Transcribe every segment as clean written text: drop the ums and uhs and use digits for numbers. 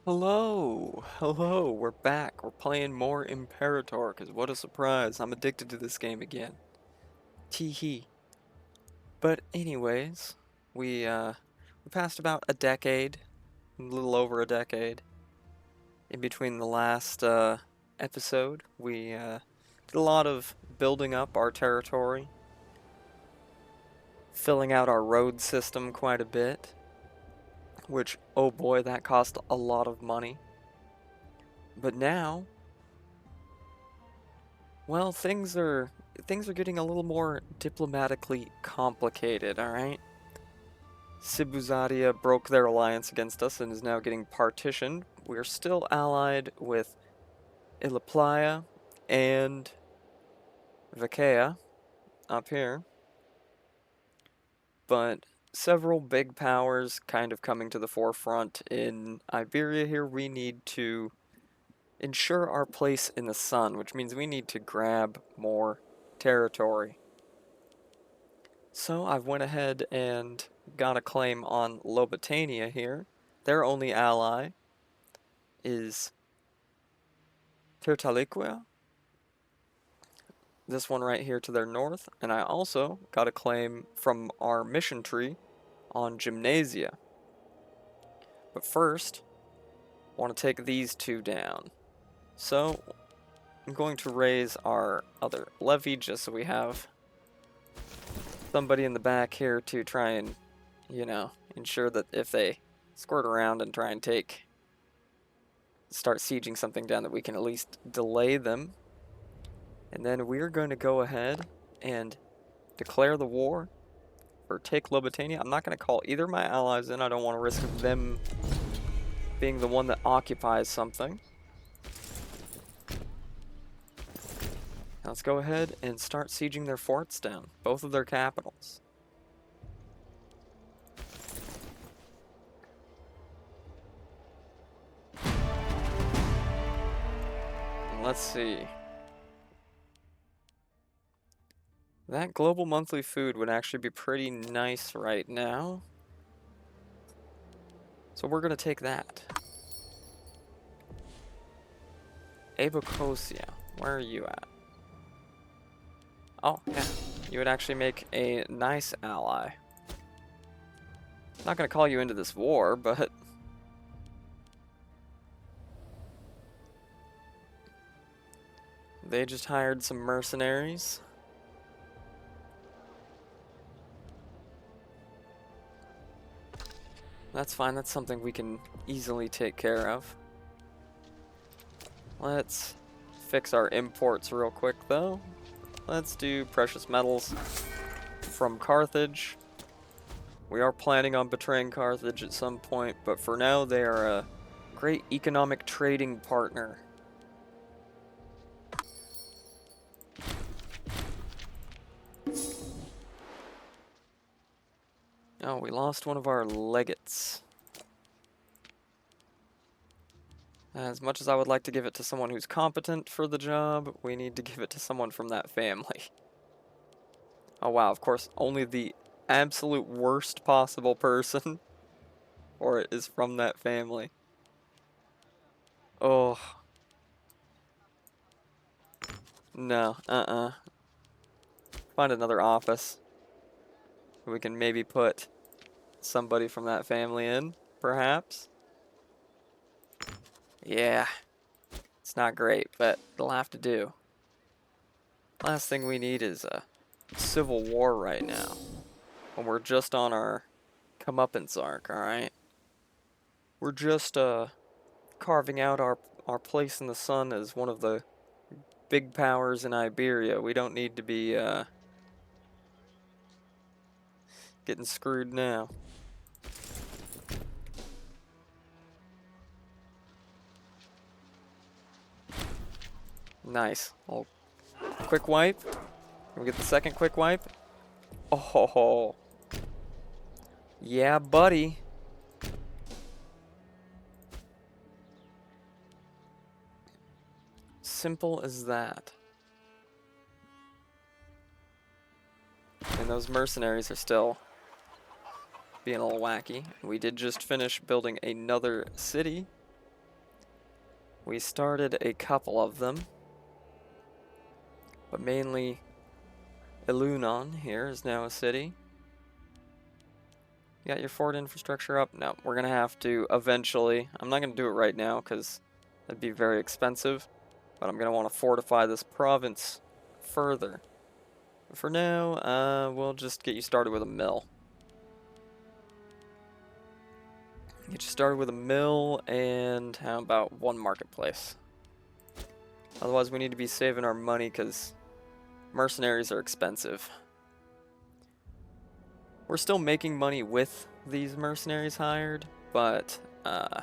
Hello, we're back. We're playing more Imperator, because what a surprise. I'm addicted to this game again. Tee-hee. But anyways, we passed about a decade, a little over a decade. In between the last episode, we did a lot of building up our territory, filling out our road system quite a bit, which, oh boy, that cost a lot of money. But now, well, things are getting a little more diplomatically complicated, all right? Sibuzadia broke their alliance against us and is now getting partitioned. We're still allied with Iliplaya and Vakea up here, but several big powers kind of coming to the forefront in Iberia here. We need to ensure our place in the sun, which means we need to grab more territory. So I've went ahead and got a claim on Lobotania here. Their only ally is Tirtaliquia, this one right here to their north, and I also got a claim from our mission tree on Gymnasia. But first, I want to take these two down. So I'm going to raise our other levy just so we have somebody in the back here to try and, ensure that if they squirt around and try and start sieging something down, that we can at least delay them. And then we're going to go ahead and declare the war or take Lobotania. I'm not going to call either of my allies in. I don't want to risk them being the one that occupies something. Now let's go ahead and start sieging their forts down, both of their capitals. And let's see. That global monthly food would actually be pretty nice right now. So we're going to take that. Abocosia, where are you at? Oh, yeah. You would actually make a nice ally. Not going to call you into this war, but they just hired some mercenaries. That's fine, that's something we can easily take care of. Let's fix our imports real quick, though. Let's do precious metals from Carthage. We are planning on betraying Carthage at some point, but for now they are a great economic trading partner. Oh, we lost one of our legates. As much as I would like to give it to someone who's competent for the job, we need to give it to someone from that family. Oh wow, of course, only the absolute worst possible person or it is from that family. Oh. No, Find another office. We can maybe put somebody from that family in, perhaps. Yeah. It's not great, but it'll have to do. Last thing we need is a civil war right now. When we're just on our comeuppance arc, alright? We're just carving out our place in the sun as one of the big powers in Iberia. We don't need to be getting screwed now. Nice. Oh, quick wipe. Can we get the second quick wipe? Oh, ho, ho. Yeah, buddy. Simple as that. And those mercenaries are still being a little wacky. We did just finish building another city We started a couple of them, but mainly Ilunon here is now a city. You got your fort infrastructure up? No, we're gonna have to eventually. I'm not gonna do it right now because that'd be very expensive, but I'm gonna want to fortify this province further. But for now, we'll just get you started with a mill. Get you started with a mill and how about one marketplace? Otherwise, we need to be saving our money because mercenaries are expensive. We're still making money with these mercenaries hired, but, oh,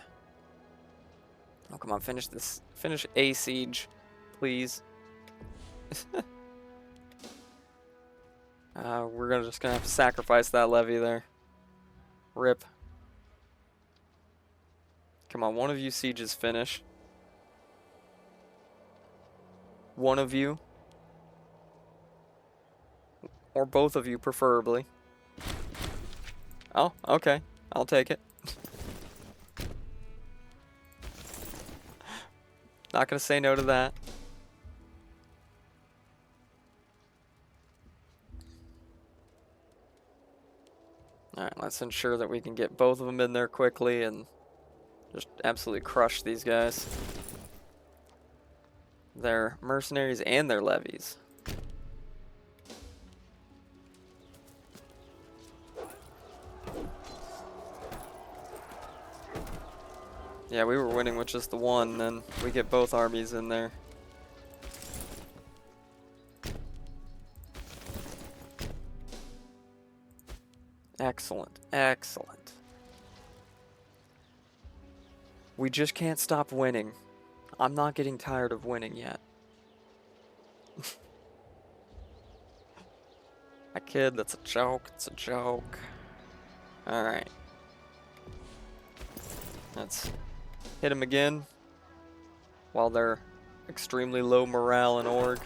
come on, finish this. Finish a siege, please. We're just gonna have to sacrifice that levy there. Rip. Come on, one of you sieges finish. One of you. Or both of you, preferably. Oh, okay. I'll take it. Not gonna say no to that. Alright, let's ensure that we can get both of them in there quickly and just absolutely crush these guys. Their mercenaries and their levies. Yeah, we were winning with just the one, and we get both armies in there. Excellent, excellent. We just can't stop winning. I'm not getting tired of winning yet. I kid, that's a joke, it's a joke. Alright. Let's hit him again while they're extremely low morale in org.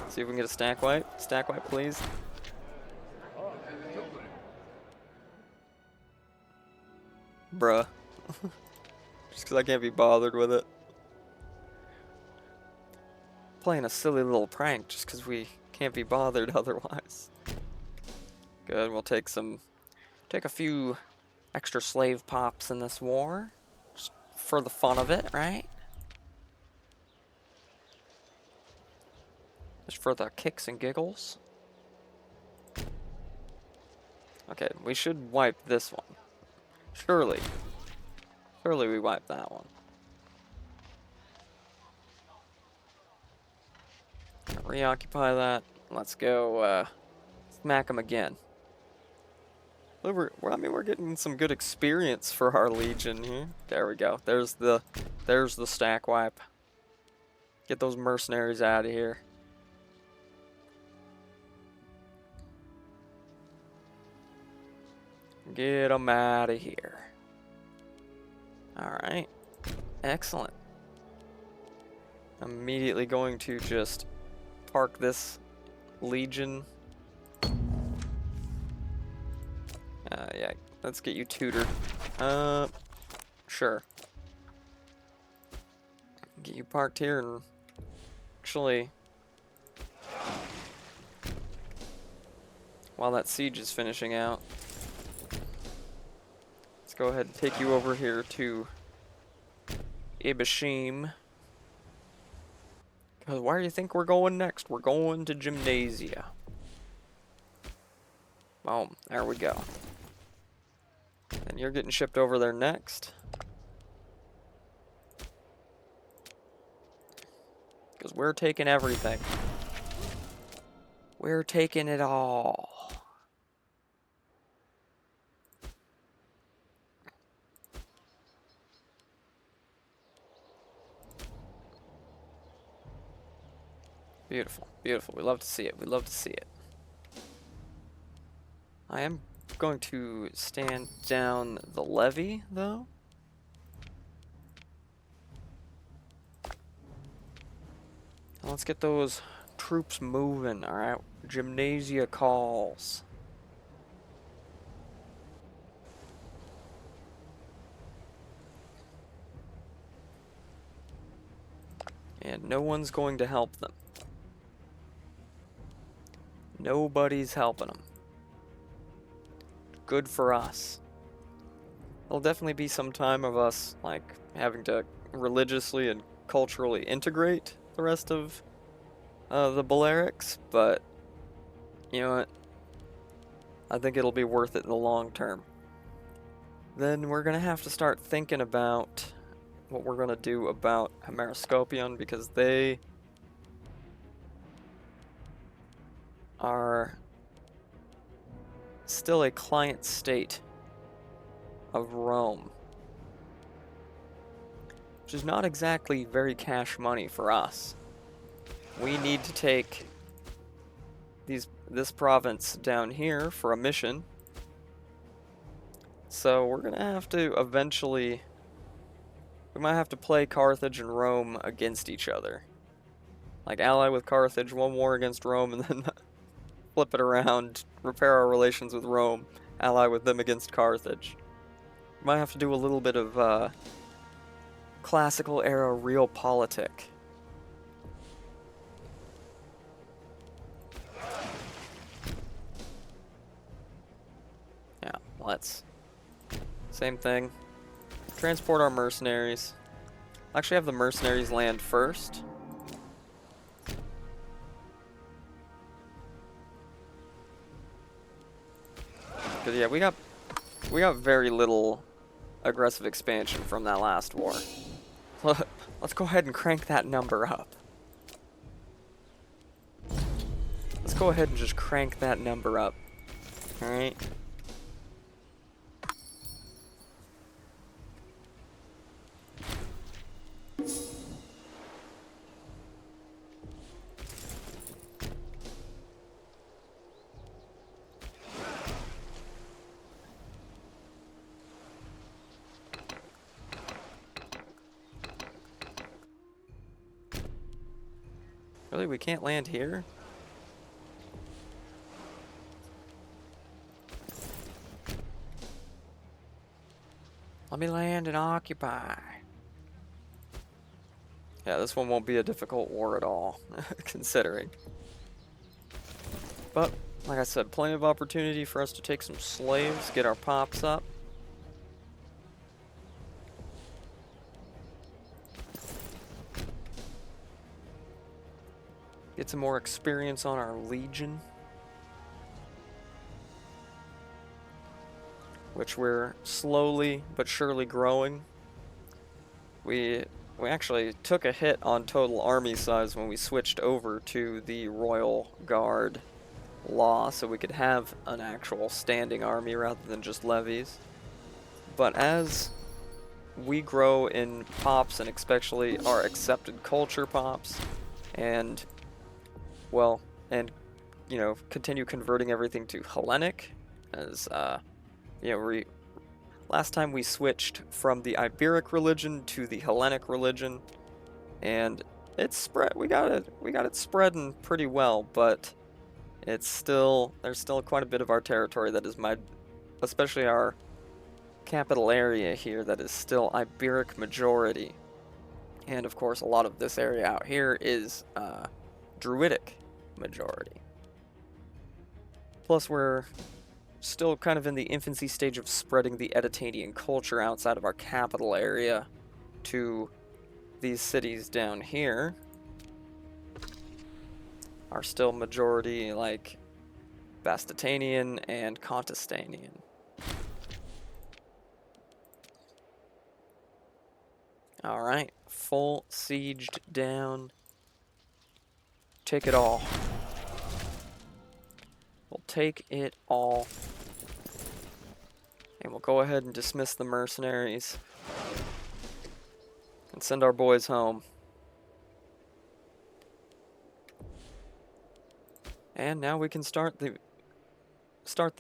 See if we can get a stack wipe. Stack wipe, please. Bruh. Just because I can't be bothered with it. Playing a silly little prank just because we can't be bothered otherwise. Good, we'll take a few extra slave pops in this war. Just for the fun of it, right? Just for the kicks and giggles. Okay, we should wipe this one. Surely. Surely we wipe that one. Reoccupy that. Let's go smack them again. We're getting some good experience for our legion here. There we go. There's the stack wipe. Get those mercenaries out of here. Get them out of here. Alright. Excellent. I'm immediately going to just park this legion. Yeah, let's get you tutored. Sure. Get you parked here and actually, while that siege is finishing out, let's go ahead and take you over here to Ibishim. Because where do you think we're going next? We're going to Gymnasia. Boom, there we go. And you're getting shipped over there next. Because we're taking everything. We're taking it all. Beautiful, beautiful. We love to see it. We love to see it. I am going to stand down the levy, though. Let's get those troops moving, alright? Gymnasia calls. And no one's going to help them. Nobody's helping them. Good for us. There'll definitely be some time of us, like, having to religiously and culturally integrate the rest of the Balearics, but you know what? I think it'll be worth it in the long term. Then we're gonna have to start thinking about what we're gonna do about Hemeroscopion, because they are still a client state of Rome, which is not exactly very cash money for us. We need to take this province down here for a mission, so we're gonna have to eventually, we might have to play Carthage and Rome against each other. Like, ally with Carthage, one war against Rome, and then flip it around, repair our relations with Rome, ally with them against Carthage. Might have to do a little bit of classical era realpolitik. Yeah, let's. Same thing. Transport our mercenaries. Actually have the mercenaries land first. Cause yeah, we got very little aggressive expansion from that last war. Let's go ahead and crank that number up. Let's go ahead and just crank that number up. Alright. Really, we can't land here? Let me land and occupy. Yeah, this one won't be a difficult war at all, considering. But, like I said, plenty of opportunity for us to take some slaves, get our pops up. Get some more experience on our legion, which we're slowly but surely growing. We actually took a hit on total army size when we switched over to the Royal Guard law, so we could have an actual standing army rather than just levies. But as we grow in pops, and especially our accepted culture pops, and well, and you know, continue converting everything to Hellenic, as you know, last time we switched from the Iberic religion to the Hellenic religion, and it's spread. We got it spreading pretty well, but there's still quite a bit of our territory that is especially our capital area here, that is still Iberic majority, and of course a lot of this area out here is Druidic majority. Plus, we're still kind of in the infancy stage of spreading the Editanian culture outside of our capital area to these cities down here. Are still majority, like, Bastitanian and Contestanian. Alright, full sieged down. Take it all. We'll take it all. And we'll go ahead and dismiss the mercenaries. And send our boys home. And now we can start the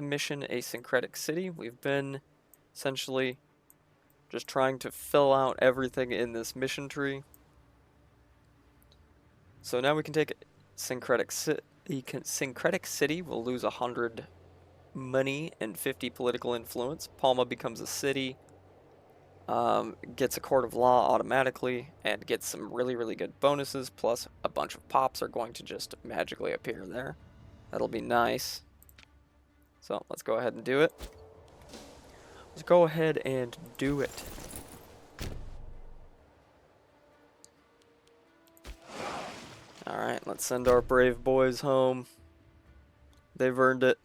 mission A Syncretic City. We've been essentially just trying to fill out everything in this mission tree. So now we can take Syncretic City. Syncretic City will lose 100 money and 50 political influence. Palma becomes a city. gets a court of law automatically and gets some really, really good bonuses, plus a bunch of pops are going to just magically appear there. That'll be nice. So let's go ahead and do it. Let's go ahead and do it. Alright, let's send our brave boys home. They've earned it.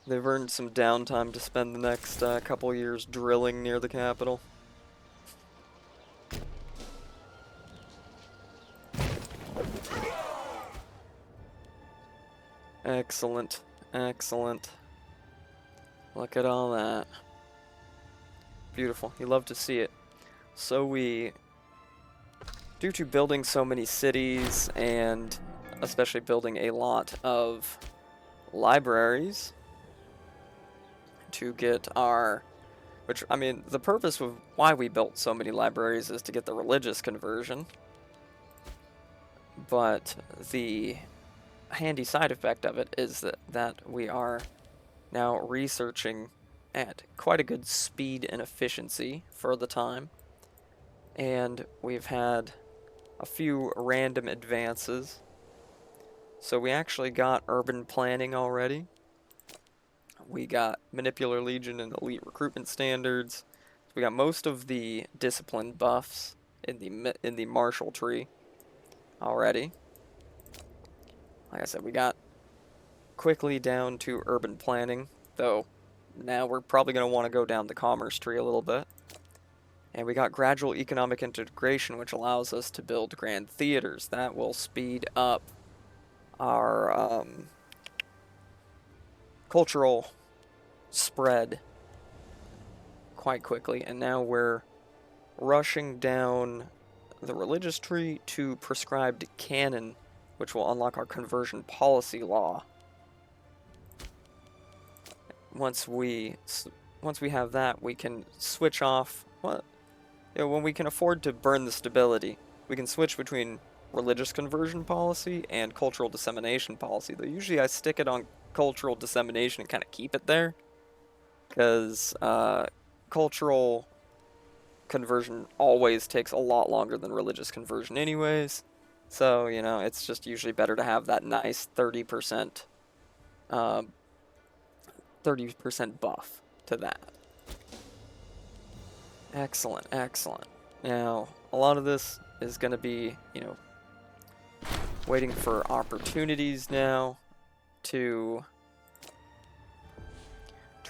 They've earned some downtime to spend the next couple years drilling near the capital. Excellent, excellent. Look at all that. Beautiful, you love to see it. So due to building so many cities and especially building a lot of libraries to get our, which, I mean, the purpose of why we built so many libraries is to get the religious conversion, but the handy side effect of it is that we are now researching at quite a good speed and efficiency for the time, and we've had a few random advances. So we actually got urban planning already. We got Manipular Legion and Elite Recruitment Standards. So we got most of the discipline buffs in the martial tree already. Like I said, we got quickly down to urban planning, though now we're probably going to want to go down the commerce tree a little bit. And we got gradual economic integration, which allows us to build grand theaters. That will speed up our cultural spread quite quickly. And now we're rushing down the religious tree to prescribed canon, which will unlock our conversion policy law. Once we have that, we can switch off. When we can afford to burn the stability, we can switch between religious conversion policy and cultural dissemination policy. Though usually I stick it on cultural dissemination and kind of keep it there, because cultural conversion always takes a lot longer than religious conversion anyways. So, you know, it's just usually better to have that nice 30% buff to that. Excellent, excellent. Now, a lot of this is going to be, you know, waiting for opportunities now to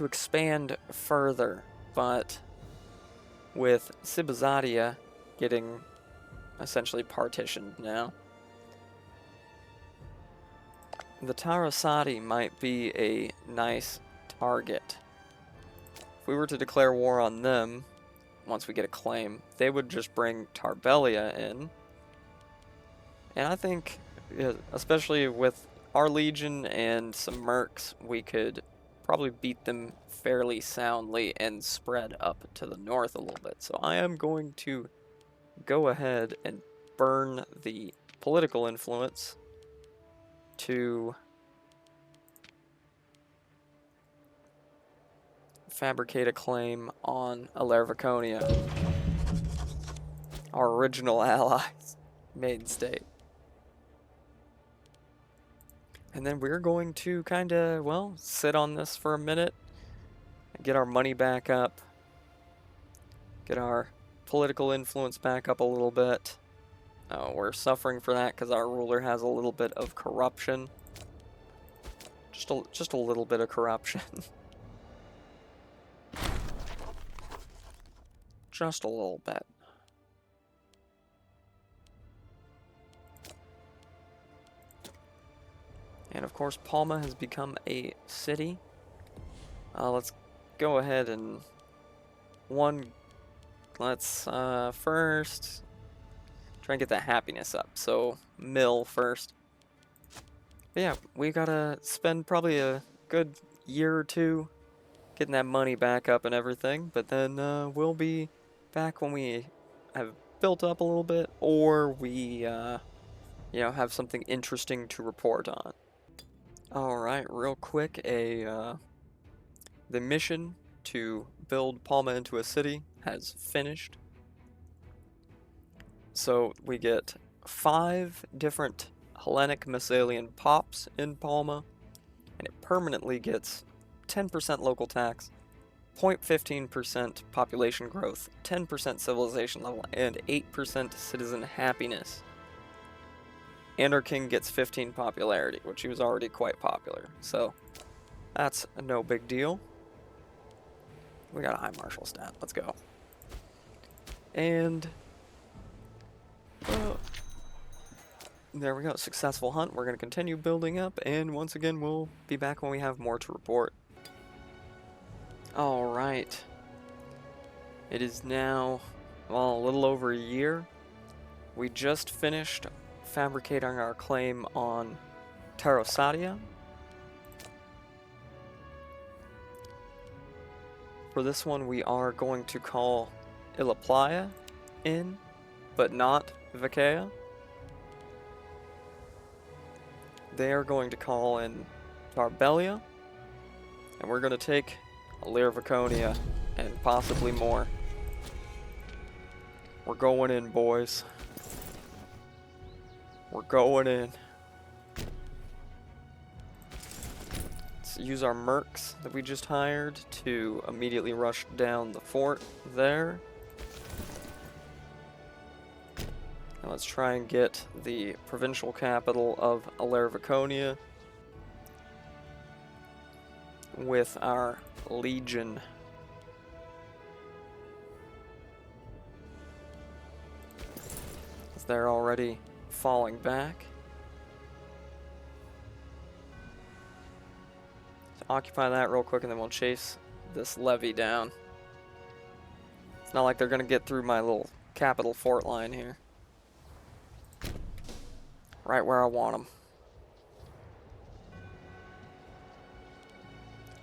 expand further, but with Cibizadia getting essentially partitioned now, the Tarasati might be a nice target. If we were to declare war on them, once we get a claim, they would just bring Tarbelia in. And I think, especially with our legion and some mercs, we could probably beat them fairly soundly and spread up to the north a little bit. So I am going to go ahead and burn the political influence to fabricate a claim on Alervaconia, our original allies, main state. And then we're going to kind of, well, sit on this for a minute, and get our money back up, get our political influence back up a little bit. Oh, we're suffering for that because our ruler has a little bit of corruption. Just a little bit of corruption. Just a little bit. And of course, Palma has become a city. Let's go ahead and let's first try and get that happiness up. So mill first. But yeah, we gotta spend probably a good year or two getting that money back up and everything. But then we'll be back when we have built up a little bit, or we you know, have something interesting to report on. Alright, real quick, a the mission to build Palma into a city has finished. So we get 5 different Hellenic Massalian pops in Palma, and it permanently gets 10% local tax, 0.15% population growth, 10% civilization level, and 8% citizen happiness. And our king gets 15 popularity, which he was already quite popular, so that's no big deal. We got a high martial stat, let's go. And there we go, successful hunt. We're going to continue building up, and once again we'll be back when we have more to report. Alright. It is now, well, a little over a year. We just finished fabricating our claim on Tarosadia. For this one we are going to call Ilaplaya in, but not Vacaea. They are going to call in Tarbelia, and we're going to take Vaconia and possibly more. We're going in, boys. We're going in. Let's use our mercs that we just hired to immediately rush down the fort there. And let's try and get the provincial capital of Vaconia with our legion. As they're already falling back. So occupy that real quick and then we'll chase this levy down. It's not like they're gonna get through my little capital fort line here. Right where I want them.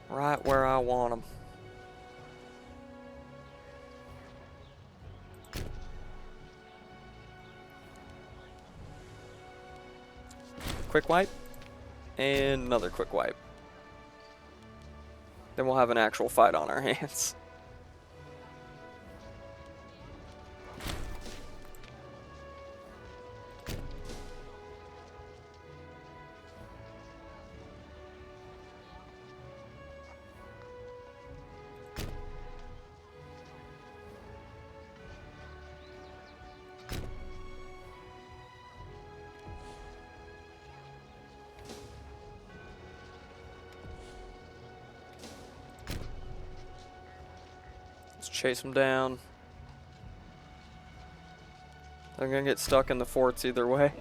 Right where I want them. Quick wipe. And another quick wipe. Then we'll have an actual fight on our hands. Chase them down. They're gonna get stuck in the forts either way.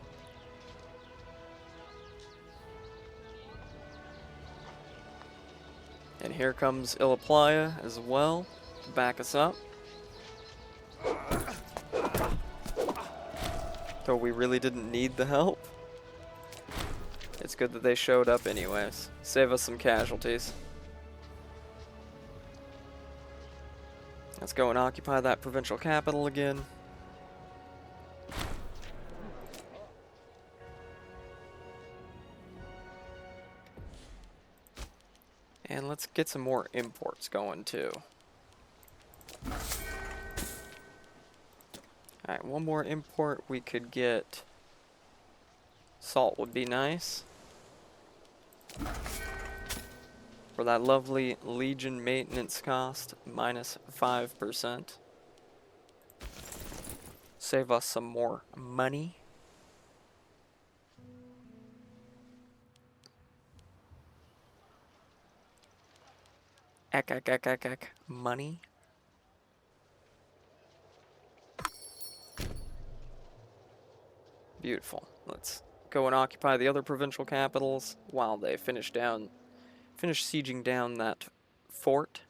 And here comes Ilaplaya as well to back us up. Though we really didn't need the help. It's good that they showed up anyways. Save us some casualties. Let's go and occupy that provincial capital again. And let's get some more imports going too. Alright, one more import we could get. Salt would be nice. For that lovely Legion maintenance cost, minus 5%. Save us some more money. Money. Beautiful. Let's go and occupy the other provincial capitals while they finish sieging down that fort.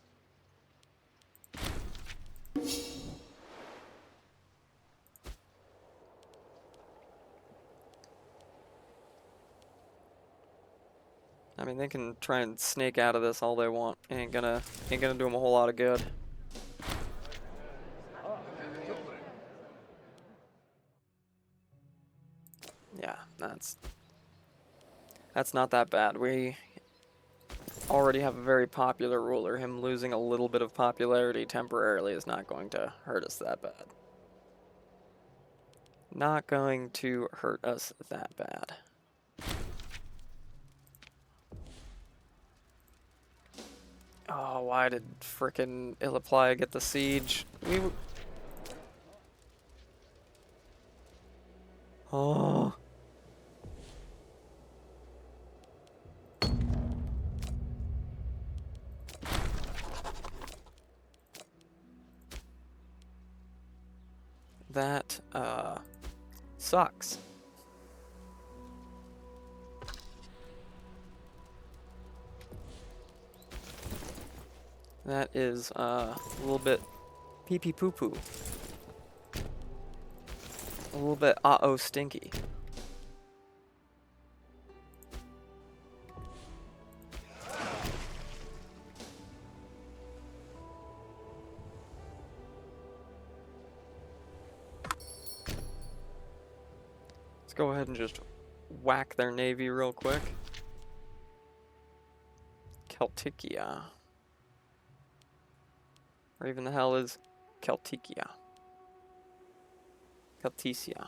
I mean, they can try and snake out of this all they want. Ain't gonna do them a whole lot of good. Yeah, that's not that bad. already have a very popular ruler. Him losing a little bit of popularity temporarily is not going to hurt us that bad. Not going to hurt us that bad. Oh, why did frickin' Illaplia get the siege? Oh. That, sucks. That is, a little bit pee-pee poo-poo. A little bit uh-oh stinky. Let's go ahead and just whack their navy real quick. Celticia. Or even the hell is Celticia? Celticia.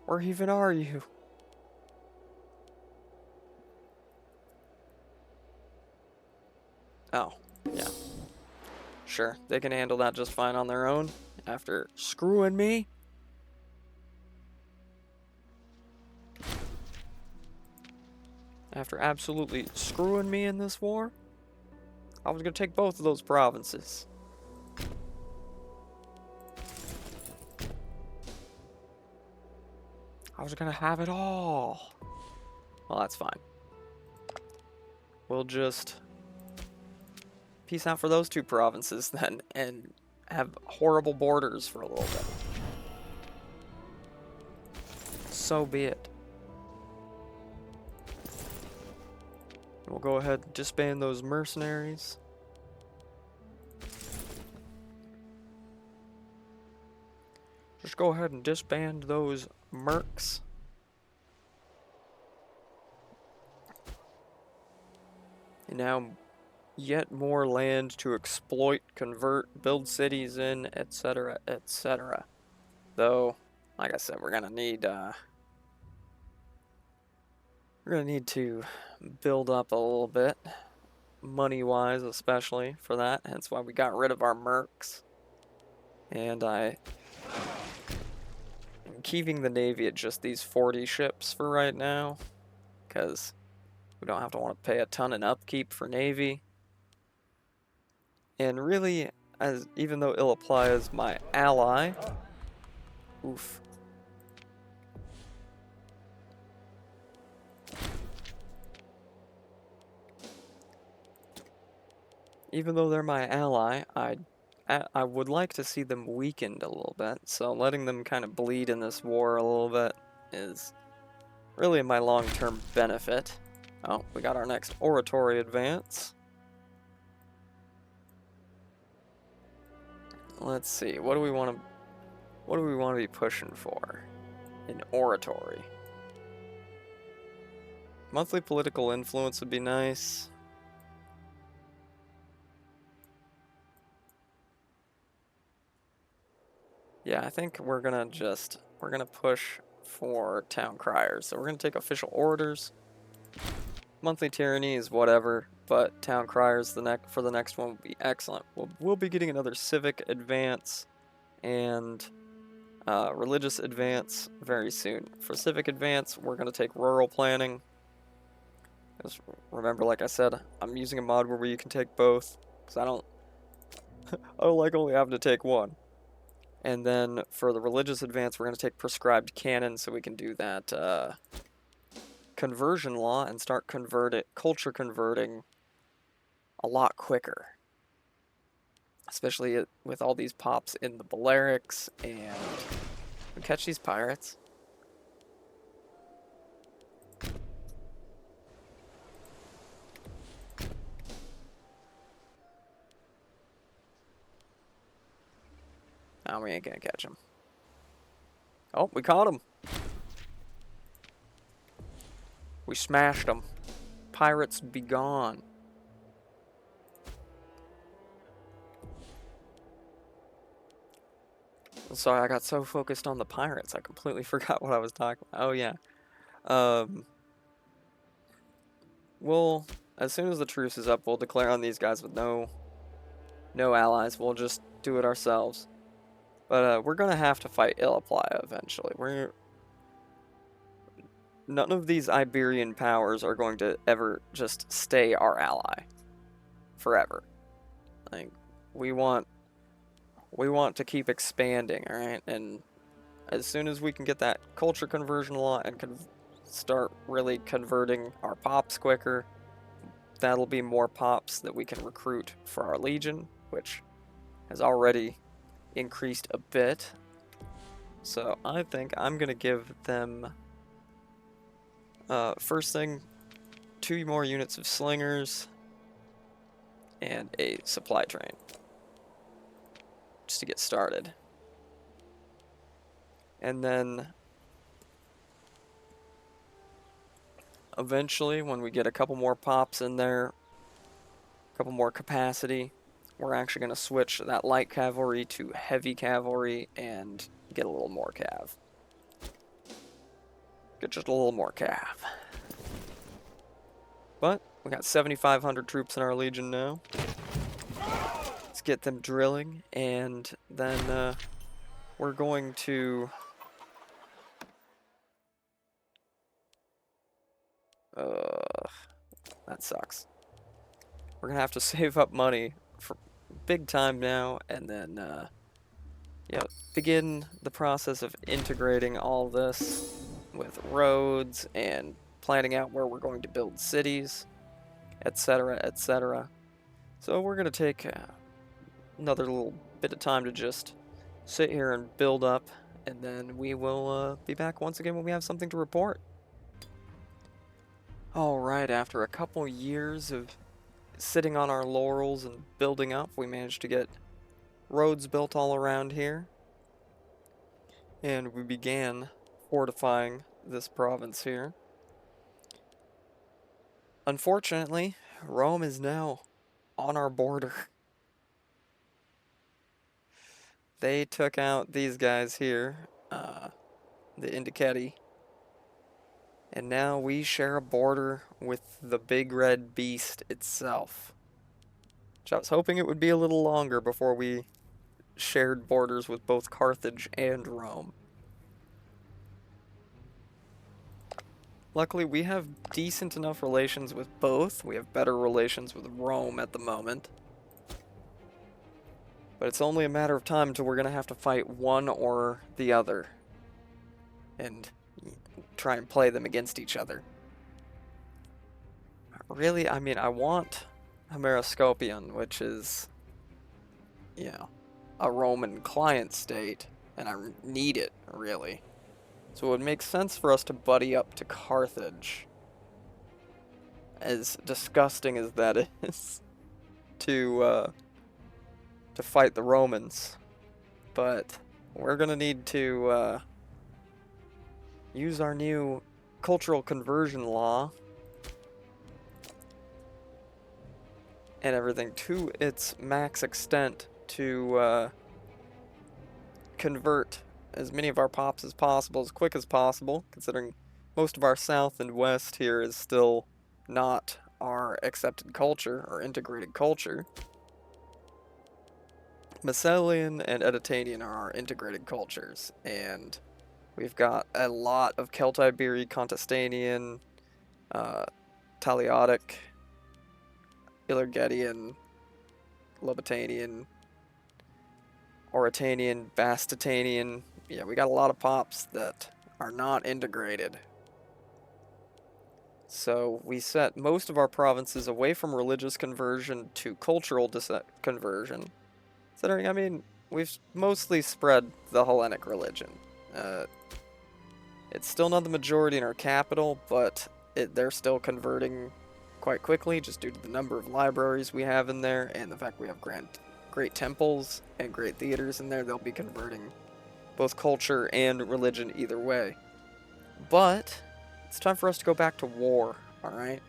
Where even are you? Oh, yeah. Sure, they can handle that just fine on their own after screwing me. After absolutely screwing me in this war, I was going to take both of those provinces. I was going to have it all. Well, that's fine. We'll just peace out for those two provinces then, and have horrible borders for a little bit. So be it. We'll go ahead and disband those mercenaries. Just go ahead and disband those mercs. And now, yet more land to exploit, convert, build cities in, etc., etc. Though, like I said, we're gonna need to build up a little bit, money-wise especially, for that. Hence why we got rid of our mercs. And I'm keeping the navy at just these 40 ships for right now, because we don't have to want to pay a ton in upkeep for navy. And really, even though Illaplia is my ally, oof. Even though they're my ally, I would like to see them weakened a little bit, so letting them kind of bleed in this war a little bit is really my long-term benefit. Oh, we got our next oratory advance. Let's see, what do we want to be pushing for in oratory? Monthly political influence would be nice. Yeah, I think we're gonna push for town criers. So we're gonna take official orders. Monthly tyranny is whatever, but town criers for the next one will be excellent. We'll be getting another civic advance and religious advance very soon. For civic advance, we're gonna take rural planning. Just remember, like I said, I'm using a mod where you can take both, because I don't like only having to take one. And then for the religious advance, we're going to take prescribed canon so we can do that conversion law and start culture converting a lot quicker. Especially with all these pops in the Balearics, and we catch these pirates. Now we ain't gonna catch him. Oh, we caught him. We smashed him. Pirates be gone. Sorry, I got so focused on the pirates, I completely forgot what I was talking about. Oh, yeah. We'll, as soon as the truce is up, we'll declare on these guys with no allies. We'll just do it ourselves. But we're gonna have to fight Illapla eventually. None of these Iberian powers are going to ever just stay our ally forever. Like, we want to keep expanding, all right? And as soon as we can get that culture conversion law and start really converting our pops quicker, that'll be more pops that we can recruit for our legion, which has already increased a bit. So I think I'm gonna give them first thing 2 more units of slingers and a supply train just to get started. And then eventually, when we get a couple more pops in there, a couple more capacity, we're actually going to switch that light cavalry to heavy cavalry and get a little more cav. Get just a little more cav. But we got 7,500 troops in our legion now. Let's get them drilling, and then we're going to that sucks. We're gonna have to save up money for big time now, and then begin the process of integrating all this with roads and planning out where we're going to build cities, etc., etc. So we're gonna take another little bit of time to just sit here and build up, and then we will be back once again when we have something to report. Alright, after a couple years of sitting on our laurels and building up, we managed to get roads built all around here. And we began fortifying this province here. Unfortunately, Rome is now on our border. They took out these guys here, the Indicati. And now we share a border with the big red beast itself. Which I was hoping it would be a little longer before we shared borders with both Carthage and Rome. Luckily, we have decent enough relations with both. We have better relations with Rome at the moment. But it's only a matter of time until we're going to have to fight one or the other. And try and play them against each other. Really, I mean, I want Hemeroscopion, which is, you know, a Roman client state, and I need it, really. So it would make sense for us to buddy up to Carthage, as disgusting as that is, to fight the Romans. But we're gonna need to use our new cultural conversion law and everything to its max extent to convert as many of our pops as possible, as quick as possible, considering most of our south and west here is still not our accepted culture or integrated culture. Macedonian and Editanian are our integrated cultures, and we've got a lot of Celtiberi, Contestanian, Taliotic, Ilergetian, Lobetanian, Oritanian, Bastitanian. Yeah, we got a lot of pops that are not integrated. So we set most of our provinces away from religious conversion to cultural conversion. Considering, I mean, we've mostly spread the Hellenic religion. It's still not the majority in our capital, but they're still converting quite quickly just due to the number of libraries we have in there and the fact we have great temples and great theaters in there. They'll be converting both culture and religion either way. But it's time for us to go back to war, alright?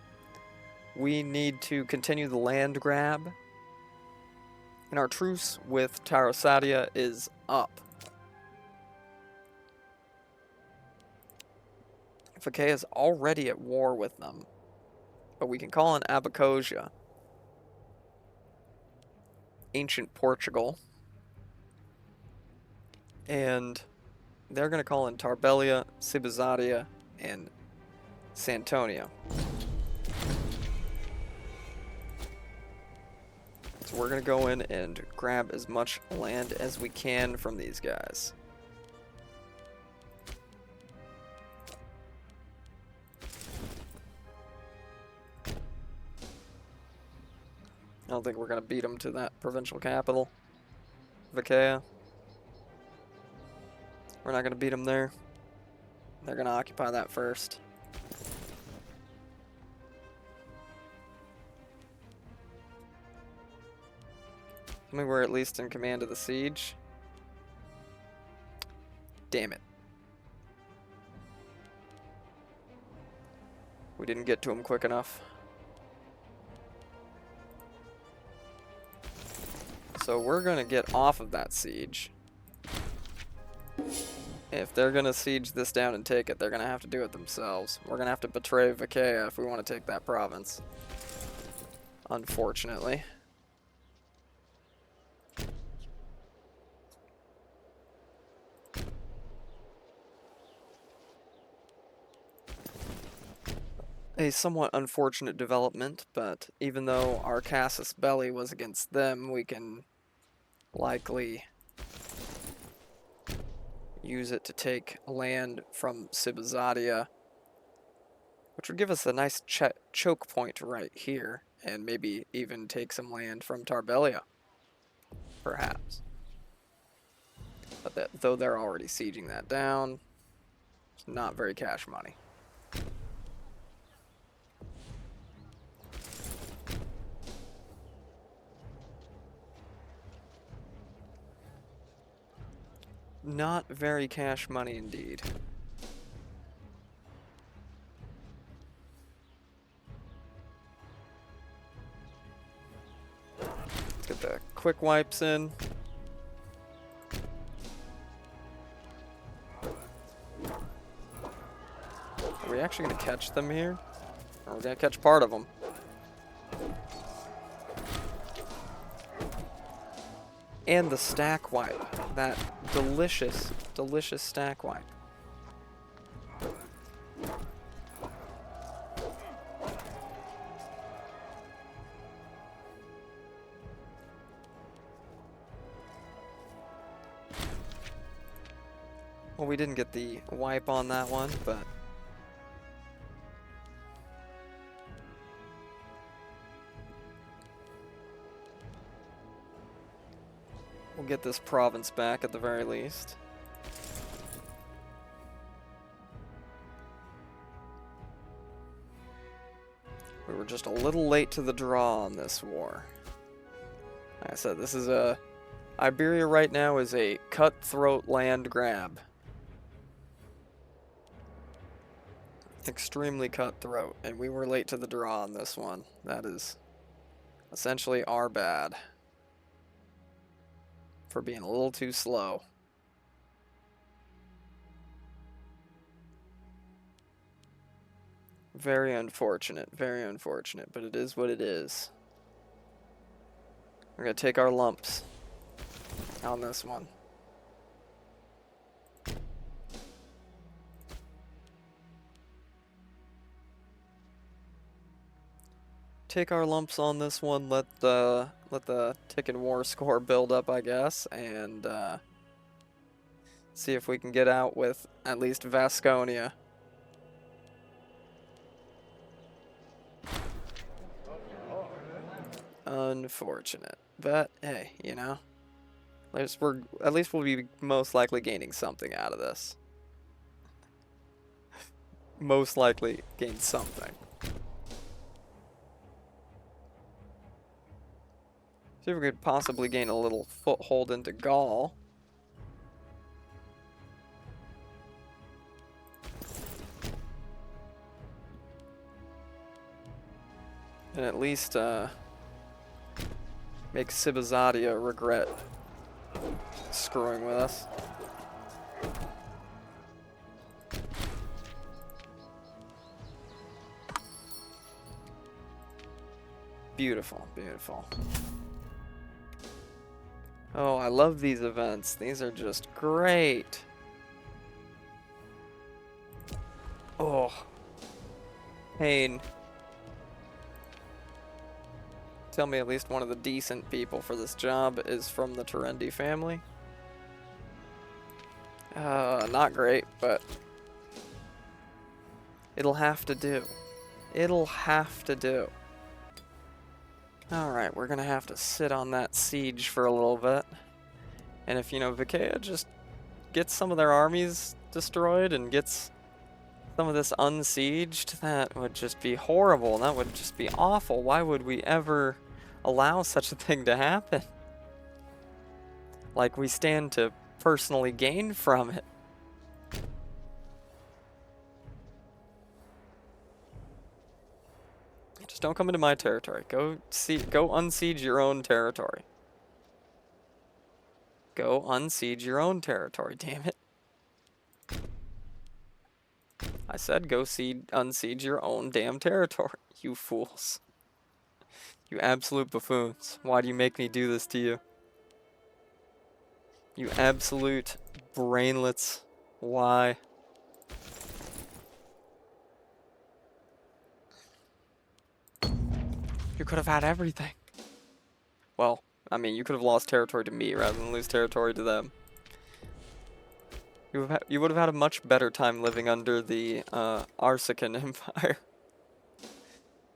we need to continue the land grab. And our truce with Tarosadia is up. Fakea is already at war with them. But we can call in Abacosia. Ancient Portugal. And they're going to call in Tarbelia, Cibizadia, and Santonio. So we're going to go in and grab as much land as we can from these guys. I don't think we're going to beat them to that provincial capital, Vakea. We're not going to beat them there. They're going to occupy that first. I mean, we're at least in command of the siege. Damn it. We didn't get to him quick enough. So we're going to get off of that siege. If they're going to siege this down and take it, they're going to have to do it themselves. We're going to have to betray Vakea if we want to take that province. Unfortunately. A somewhat unfortunate development, but even though our casus belli was against them, we can likely use it to take land from Cibizadia, which would give us a nice choke point right here, and maybe even take some land from Tarbelia, perhaps. But though they're already sieging that down, it's not very cash money. Not very cash money indeed. Let's get the quick wipes in. Are we actually going to catch them here? Or are we going to catch part of them? And the stack wipe. That delicious, delicious stack wipe. Well, we didn't get the wipe on that one, but we'll get this province back at the very least. We were just a little late to the draw on this war. Like I said, this is a... Iberia right now is a cutthroat land grab. Extremely cutthroat, and we were late to the draw on this one. That is essentially our bad for being a little too slow. Very unfortunate, but it is what it is. We're going to take our lumps on this one. Take our lumps on this one, let the tick and war score build up, I guess, and see if we can get out with at least Vasconia. Unfortunate, but hey, you know, at least we'll be most likely gaining something out of this. Most likely gain something. See if we could possibly gain a little foothold into Gaul. And at least make Sibazadia regret screwing with us. Beautiful, beautiful. Oh, I love these events. These are just great. Oh. Pain. Tell me at least one of the decent people for this job is from the Terendi family. Not great, but it'll have to do. It'll have to do. Alright, we're gonna have to sit on that siege for a little bit. And if, Vikea just gets some of their armies destroyed and gets some of this unsieged, that would just be horrible. That would just be awful. Why would we ever allow such a thing to happen? Like, we stand to personally gain from it. Just don't come into my territory. Go unsiege your own territory. Go unsiege your own territory, damn it. I said go unsiege your own damn territory, you fools. You absolute buffoons. Why do you make me do this to you? You absolute brainlets. Why? You could have had everything. Well, I mean, you could have lost territory to me rather than lose territory to them. You would have had a much better time living under the Arsekan Empire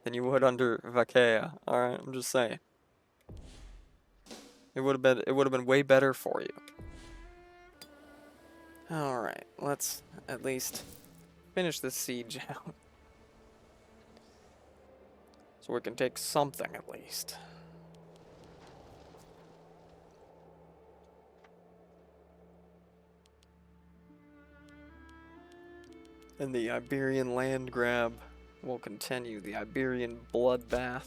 than you would under Vakea. All right, I'm just saying. It would have been way better for you. All right, let's at least finish this siege out, so we can take something at least. And the Iberian Landgrab will continue the Iberian bloodbath.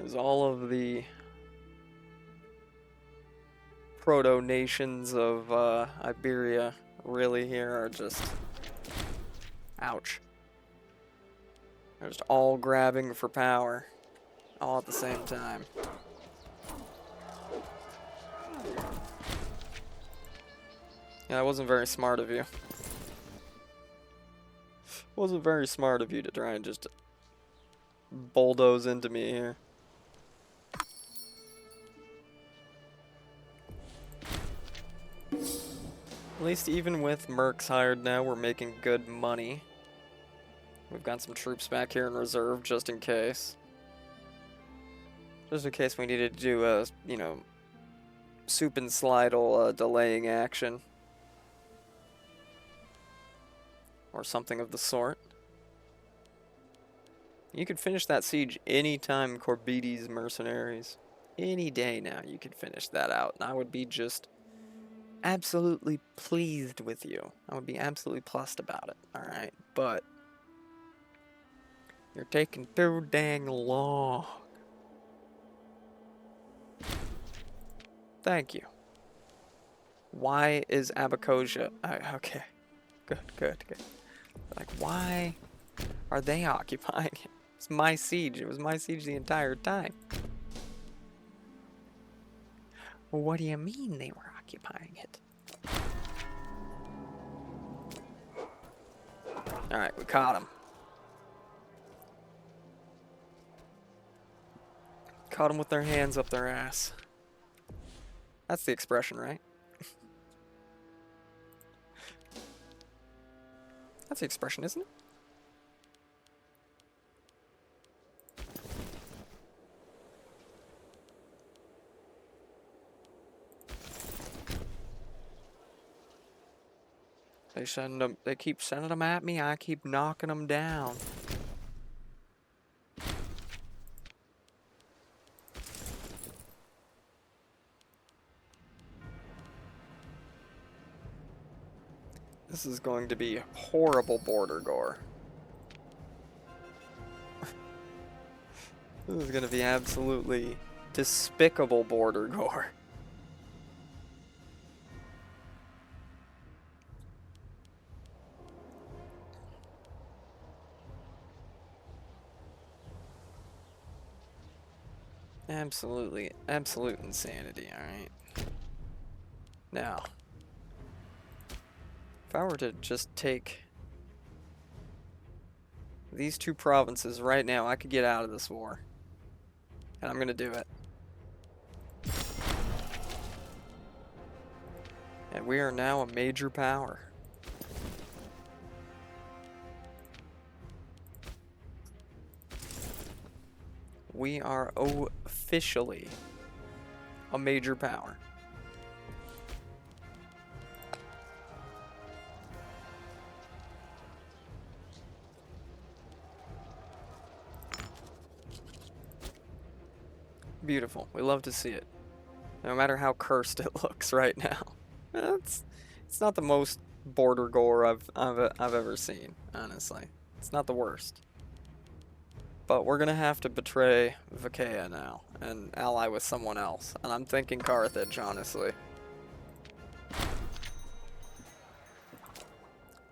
As all of the proto-nations of Iberia really here are just... ouch. They're just all grabbing for power. All at the same time. Yeah, that wasn't very smart of you. Wasn't very smart of you to try and just bulldoze into me here. At least even with mercs hired now, we're making good money. We've got some troops back here in reserve just in case. Just in case we needed to do a, soup and slidle delaying action. Or something of the sort. You could finish that siege anytime, Corbides mercenaries. Any day now you could finish that out. And I would be just absolutely pleased with you. I would be absolutely plussed about it. Alright, but you're taking too dang long. Thank you. Why is Abacosia... okay. Good. Like, why are they occupying it? It's my siege. It was my siege the entire time. Well, what do you mean they were occupying it? Alright, we caught them. Caught them with their hands up their ass. That's the expression, right? That's the expression, isn't it? They keep sending them at me, I keep knocking them down. This is going to be horrible border gore. This is going to be absolutely despicable border gore. Absolute insanity, alright? Now, if I were to just take these two provinces right now, I could get out of this war. And I'm gonna do it. And we are now a major power. We are officially a major power. Beautiful. We love to see it. No matter how cursed it looks right now. It's not the most border gore I've ever seen, honestly. It's not the worst. But we're gonna have to betray Vacaea now and ally with someone else. And I'm thinking Carthage, honestly.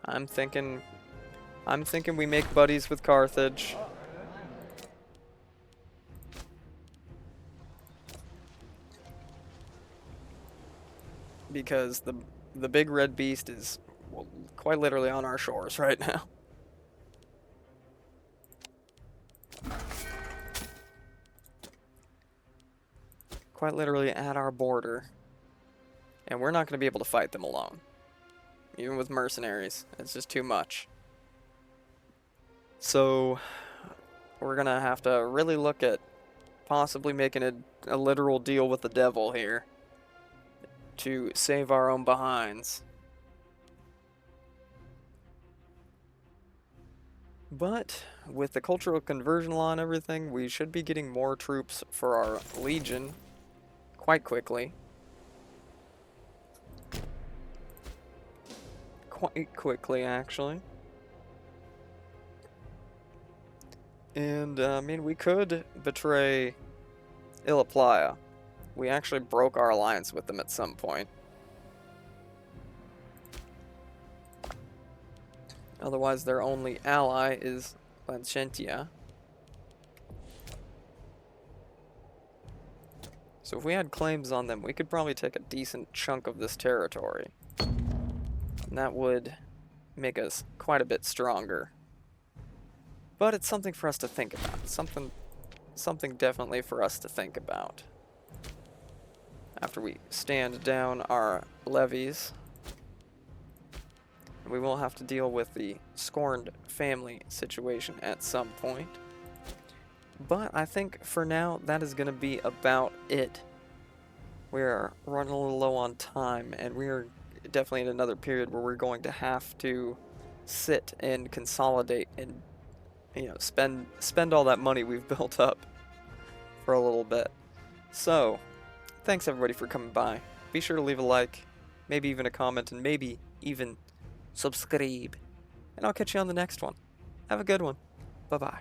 I'm thinking we make buddies with Carthage. Because the big red beast is, well, quite literally on our shores right now. Quite literally at our border. And we're not going to be able to fight them alone. Even with mercenaries, it's just too much. So, we're going to have to really look at possibly making a literal deal with the devil here to save our own behinds. But with the cultural conversion law and everything, we should be getting more troops for our legion quite quickly. Quite quickly, actually. And, I mean, we could betray Illaplia. We actually broke our alliance with them at some point. Otherwise, their only ally is Placentia. So if we had claims on them, we could probably take a decent chunk of this territory. And that would make us quite a bit stronger. But it's something for us to think about. Something definitely for us to think about. After we stand down our levies, we will have to deal with the scorned family situation at some point. But I think for now, that is going to be about it. We're running a little low on time, and we're definitely in another period where we're going to have to sit and consolidate and, you know, spend all that money we've built up for a little bit. So, thanks everybody for coming by. Be sure to leave a like, maybe even a comment, and maybe even subscribe. And I'll catch you on the next one. Have a good one. Bye-bye.